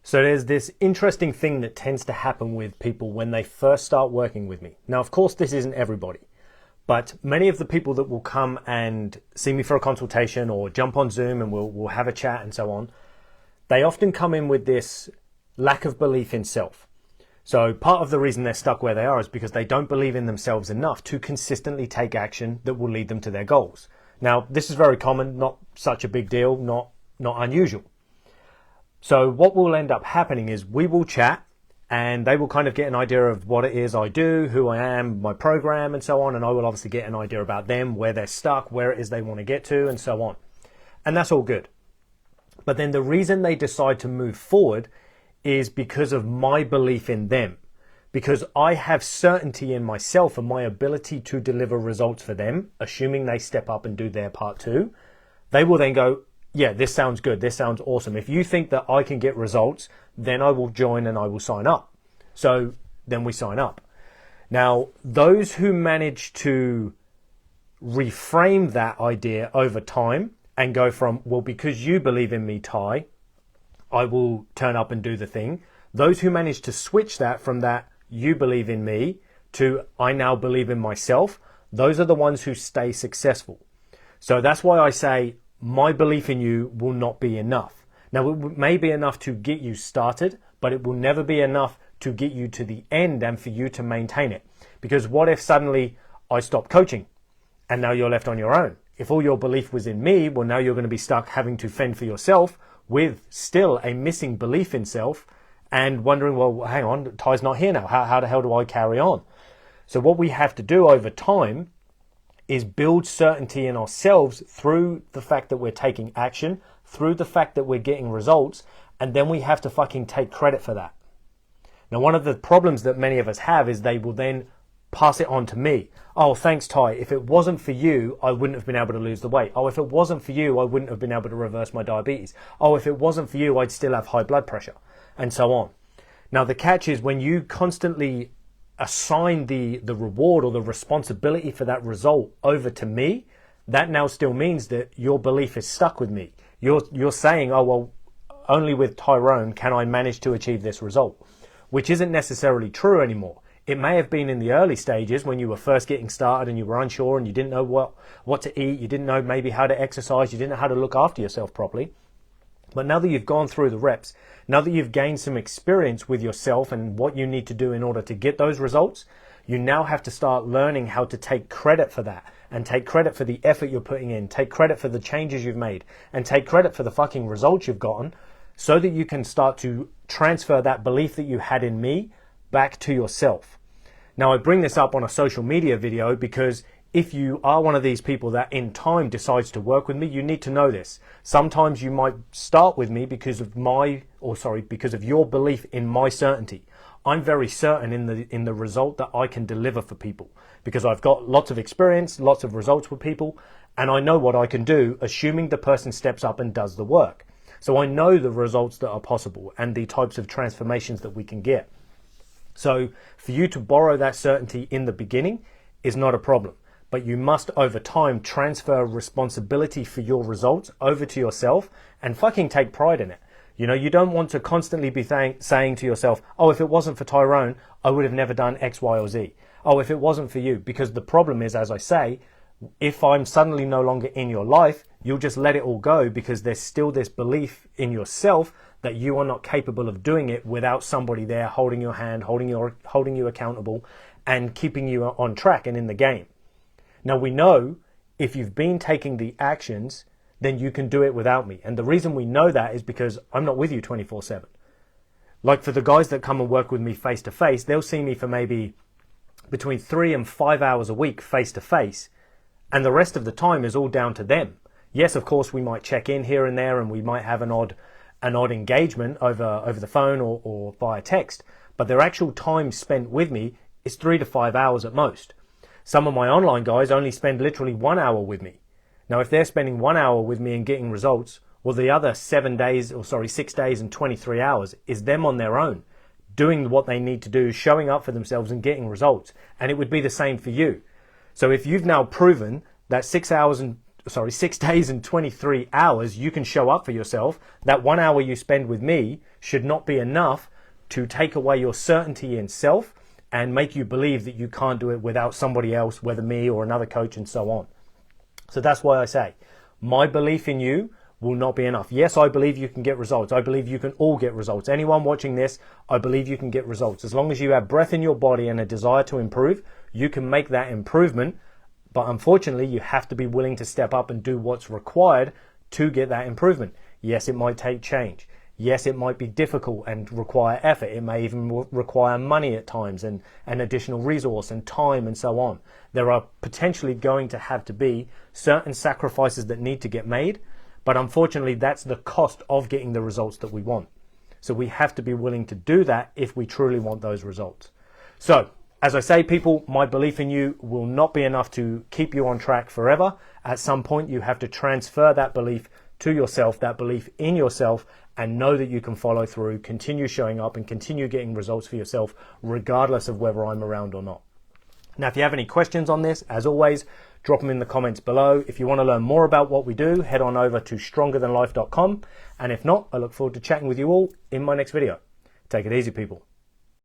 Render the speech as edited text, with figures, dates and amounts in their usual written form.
So there's this interesting thing that tends to happen with people when they first start working with me. Now, of course, this isn't everybody, but many of the people that will come and see me for a consultation or jump on Zoom and we'll have a chat and so on, they often come in with this lack of belief in self. So part of the reason they're stuck where they are is because they don't believe in themselves enough to consistently take action that will lead them to their goals. Now, this is very common, not such a big deal, not unusual. So what will end up happening is we will chat and they will kind of get an idea of what it is I do, who I am, my program and so on. And I will obviously get an idea about them, where they're stuck, where it is they want to get to and so on. And that's all good. But then the reason they decide to move forward is because of my belief in them. Because I have certainty in myself and my ability to deliver results for them, assuming they step up and do their part too. They will then go, yeah, this sounds good. This sounds awesome. If you think that I can get results, then I will join and I will sign up. So then we sign up. Now, those who manage to reframe that idea over time and go from, well, because you believe in me, Ty, I will turn up and do the thing. Those who manage to switch that from that, you believe in me, to I now believe in myself, those are the ones who stay successful. So that's why I say, my belief in you will not be enough. Now, it may be enough to get you started, but it will never be enough to get you to the end and for you to maintain it. Because what if suddenly I stop coaching and now you're left on your own? If all your belief was in me, well, now you're going to be stuck having to fend for yourself with still a missing belief in self and wondering, well, hang on, Ty's not here now. How the hell do I carry on? So what we have to do over time is build certainty in ourselves through the fact that we're taking action, through the fact that we're getting results, and then we have to fucking take credit for that. Now, one of the problems that many of us have is they will then pass it on to me. Oh, thanks, Ty. If it wasn't for you, I wouldn't have been able to lose the weight. Oh, if it wasn't for you, I wouldn't have been able to reverse my diabetes. Oh, if it wasn't for you, I'd still have high blood pressure, and so on. Now, the catch is when you constantly assign the reward or the responsibility for that result over to me, that now still means that your belief is stuck with me. You're saying, oh, well, only with Tyrone can I manage to achieve this result, which isn't necessarily true anymore. It may have been in the early stages when you were first getting started and you were unsure and you didn't know what to eat, you didn't know maybe how to exercise, you didn't know how to look after yourself properly. But now that you've gone through the reps, now that you've gained some experience with yourself and what you need to do in order to get those results, you now have to start learning how to take credit for that and take credit for the effort you're putting in, take credit for the changes you've made, and take credit for the fucking results you've gotten so that you can start to transfer that belief that you had in me back to yourself. Now, I bring this up on a social media video because if you are one of these people that in time decides to work with me, you need to know this. Sometimes you might start with me because of because of your belief in my certainty. I'm very certain in the result that I can deliver for people because I've got lots of experience, lots of results with people, and I know what I can do, assuming the person steps up and does the work. So I know the results that are possible and the types of transformations that we can get. So for you to borrow that certainty in the beginning is not a problem. But you must, over time, transfer responsibility for your results over to yourself and fucking take pride in it. You know, you don't want to constantly be saying to yourself, oh, if it wasn't for Tyrone, I would have never done X, Y, or Z. Oh, if it wasn't for you. Because the problem is, as I say, if I'm suddenly no longer in your life, you'll just let it all go because there's still this belief in yourself that you are not capable of doing it without somebody there holding your hand, holding you accountable, and keeping you on track and in the game. Now, we know if you've been taking the actions, then you can do it without me. And the reason we know that is because I'm not with you 24/7. Like for the guys that come and work with me face to face, they'll see me for maybe between 3 and 5 hours a week face to face. And the rest of the time is all down to them. Yes, of course, we might check in here and there and we might have an odd engagement over the phone or via text. But their actual time spent with me is 3 to 5 hours at most. Some of my online guys only spend literally 1 hour with me. Now, if they're spending 1 hour with me and getting results, well, the other 6 days and 23 hours is them on their own, doing what they need to do, showing up for themselves and getting results. And it would be the same for you. So if you've now proven that 6 hours and 6 days and 23 hours you can show up for yourself, that 1 hour you spend with me should not be enough to take away your certainty in self and make you believe that you can't do it without somebody else, whether me or another coach and so on. So that's why I say my belief in you will not be enough. Yes, I believe you can get results. I believe you can all get results. Anyone watching this, I believe you can get results. As long as you have breath in your body and a desire to improve, you can make that improvement. But unfortunately, you have to be willing to step up and do what's required to get that improvement. Yes, it might take change. Yes, it might be difficult and require effort. It may even require money at times and additional resource and time and so on. There are potentially going to have to be certain sacrifices that need to get made, but unfortunately, that's the cost of getting the results that we want. So we have to be willing to do that if we truly want those results. So, as I say, people, my belief in you will not be enough to keep you on track forever. At some point, you have to transfer that belief to yourself, that belief in yourself, and know that you can follow through, continue showing up, and continue getting results for yourself, regardless of whether I'm around or not. Now, if you have any questions on this, as always, drop them in the comments below. If you want to learn more about what we do, head on over to strongerthanlife.com. And if not, I look forward to chatting with you all in my next video. Take it easy, people.